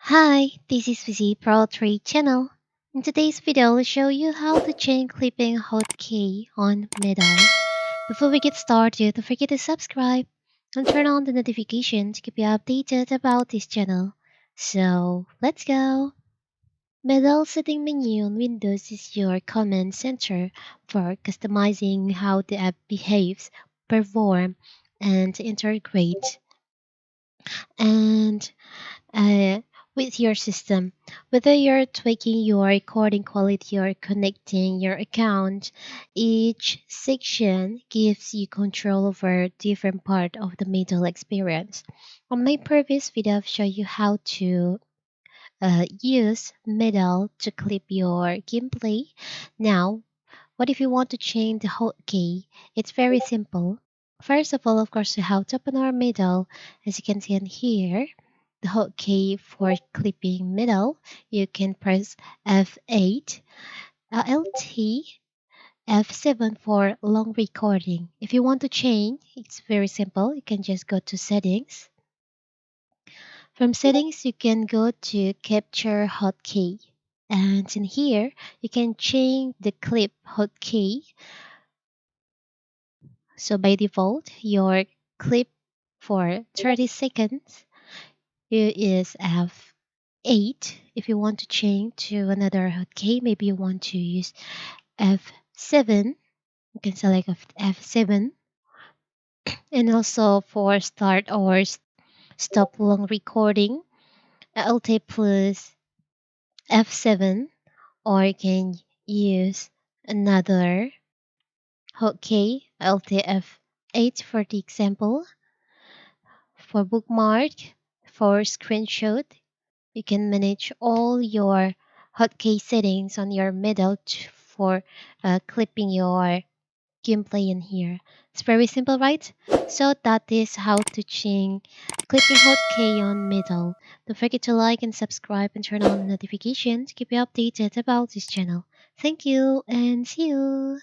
Hi, this is Vizi Pro 3 channel. In today's video, I'll show you how to change clipping hotkey on middle. Before we get started, don't forget to subscribe and turn on the notification to keep you updated about this channel. So, let's go! Middle setting menu on Windows is your command center for customizing how the app behaves, perform, and integrate. And uh, with your system. Whether you're tweaking your recording quality or connecting your account, each section gives you control over different part of the middle experience. On my previous video, I've shown you how to use middle to clip your gameplay. Now, what if you want to change the hotkey? It's very simple. First of all, of course, you have to open our middle, as you can see in here the hotkey for clipping middle, you can press F8, LT, F7 for long recording. If you want to change, it's very simple. You can just go to settings. From settings, you can go to capture hotkey. And in here, you can change the clip hotkey. So by default, your clip for 30 seconds is F8. If you want to change to another hotkey, maybe you want to use F7, you can select F7. And also for start or stop long recording, Alt plus F7, or you can use another hotkey, Alt F8 for the example. For bookmark, for screenshot, you can manage all your hotkey settings on your middle for clipping your gameplay in here. It's very simple, right? So that is how to change clipping hotkey on middle. Don't forget to like and subscribe and turn on notifications to keep you updated about this channel. Thank you and see you.